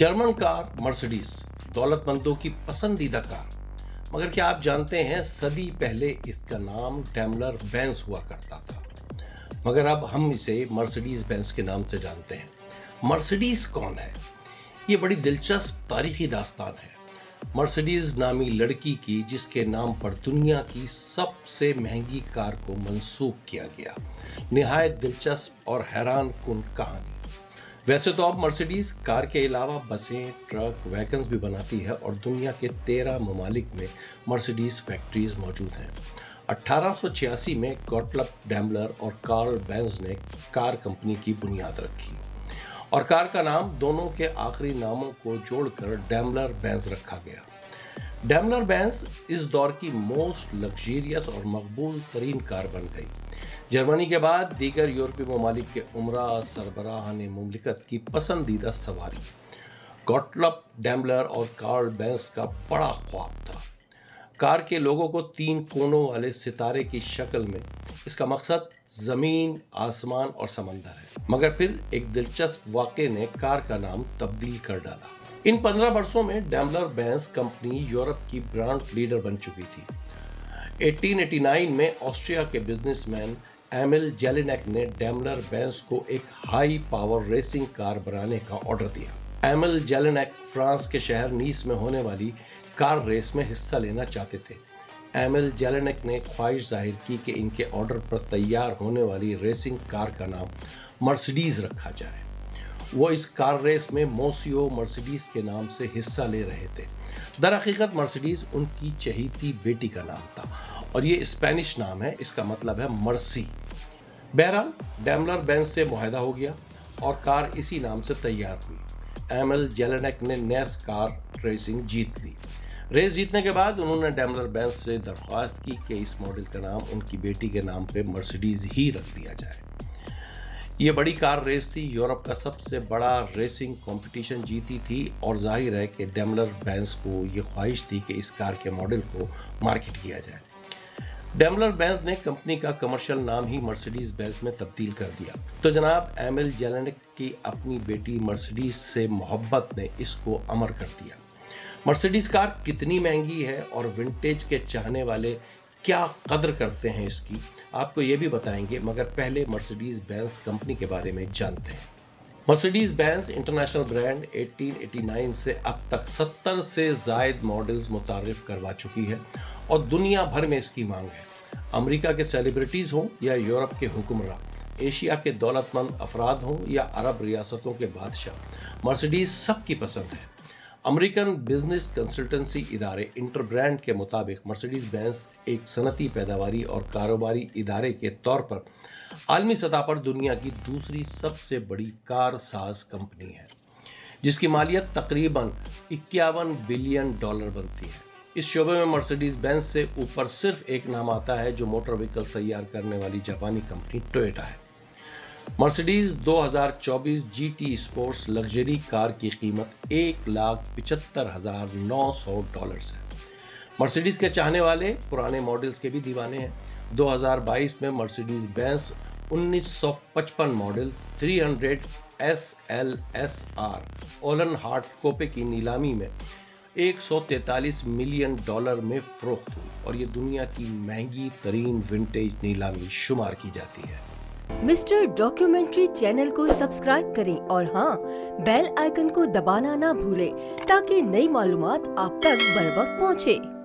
German car Mercedes दौलतमंदों की पसंदीदा car, मगर क्या आप जानते हैं सदी पहले इसका नाम डैमलर बेंज हुआ करता था, मगर अब हम इसे मर्सिडीज बेंज के नाम से जानते हैं। मर्सिडीज कौन है? ये बड़ी दिलचस्प तारीखी दास्तान है। मर्सिडीज नामी लड़की की जिसके नाम पर दुनिया की सबसे महंगी कार को मंसूब किया गया। निहायत दिलचस्प और हैरान कुन कहानी। वैसे तो अब मर्सिडीज कार के अलावा बसें, ट्रक, वैगन्स भी बनाती है और दुनिया के 13 ममालिक में मर्सिडीज फैक्ट्रीज मौजूद हैं। 1886 में गॉटलब डैमलर और कार्ल बेंज ने कार कंपनी की बुनियाद रखी और कार का नाम दोनों के आखिरी नामों को जोड़कर डैमलर बेंज रखा गया। डैमलर बेंज इस दौर की मोस्ट लग्जरियस और मकबूल तरीन कार बन गई। जर्मनी के बाद दीगर यूरोपीय ममालिक के उमरा सरबराहान मुमलिकत की पसंदीदा सवारी। गॉटलब डैमलर और कार्ल बेंज का बड़ा ख्वाब था। कार के लोगों को 3 कोनों वाले सितारे की शक्ल में। इसका मकसद जमीन, आसमान और समंदर है, मगर फिर एक दिलचस्प वाक़े ने कार का नाम तब्दील कर डाला। इन 15 वर्षों में डैमलर बेंज कंपनी यूरोप की ब्रांड लीडर बन चुकी थी। 1889 में ऑस्ट्रिया के बिजनेसमैन एमिल जेलिनेक ने डैमलर बेंज को एक हाई पावर रेसिंग कार बनाने का ऑर्डर दिया। एमिल जेलिनेक फ्रांस के शहर नीस में होने वाली कार रेस में हिस्सा लेना चाहते थे। एमिल जेलिनेक ने ख्वाहिश जाहिर की कि इनके ऑर्डर पर तैयार होने वाली रेसिंग कार का नाम मर्सिडीज रखा जाए। वो इस कार रेस में मोसियो मर्सिडीज के नाम से हिस्सा ले रहे थे। दरहकीकत मर्सिडीज उनकी चहेती बेटी का नाम था और ये स्पेनिश नाम है, इसका मतलब है मर्सी। बहरहाल डैमलर बेंज से मुआहदा हो गया और कार इसी नाम से तैयार हुई। एमिल जेलिनेक ने नेस कार रेसिंग जीत ली। रेस जीतने के बाद उन्होंने डैमलर बेंज से दरख्वास्त की कि इस मॉडल का नाम उनकी बेटी के नाम पे मर्सिडीज ही रख दिया जाए। ये बड़ी कार रेस थी, यूरोप का सबसे बड़ा रेसिंग कंपटीशन जीती थी और जाहिर है कि डैमलर बेंज को ये ख्वाहिश थी कि इस कार के मॉडल को मार्केट किया जाए। डैमलर बेंज ने कंपनी का कमर्शियल नाम ही मर्सिडीज बेंज में तब्दील कर दिया। तो जनाब एमिल जेलिनेक की अपनी बेटी मर्सिडीज से मोहब्बत ने इसको अमर कर दिया। मर्सिडीज कार कितनी महंगी है और विंटेज के चाहने वाले क्या कदर करते हैं इसकी, आपको ये भी बताएंगे, मगर पहले मर्सिडीज बेंज कंपनी के बारे में जानते हैं। मर्सिडीज बेंज इंटरनेशनल ब्रांड 1889 से अब तक 70 से ज़ायद मॉडल्स मुतारिफ करवा चुकी है और दुनिया भर में इसकी मांग है। अमेरिका के सेलिब्रिटीज़ हों या यूरोप के हुक्मरान, एशिया के दौलतमंद अफराद हों या अरब रियासतों के बादशाह, मर्सिडीज सबकी पसंद है। अमेरिकन बिजनेस कंसल्टेंसी इदारे इंटरब्रांड के मुताबिक मर्सिडीज बेंज एक सनती पैदावारी और कारोबारी इदारे के तौर पर आलमी सतह पर दुनिया की दूसरी सबसे बड़ी कार साज कंपनी है, जिसकी मालियत तकरीबन $51 बिलियन बनती है। इस शोबे में मर्सिडीज बेंज से ऊपर सिर्फ एक नाम आता है जो मोटर व्हीकल तैयार करने वाली जापानी कंपनी टोयोटा है। Mercedes 2024 GT sports luxury car की कीमत $1,75,900 है। मर्सिडीज के चाहने वाले पुराने मॉडल्स के भी दीवाने हैं। 2022 में Mercedes Benz 1955 model 300 SLSR Uhlenhaut coupe की नीलामी में $143 मिलियन में फरोख्त हुई और ये दुनिया की महंगी तरीन विंटेज नीलामी शुमार की जाती है। मिस्टर डॉक्यूमेंट्री चैनल को सब्सक्राइब करें और हाँ, बेल आइकन को दबाना ना भूलें ताकि नई मालूमात आप तक बर वक्त पहुँचे।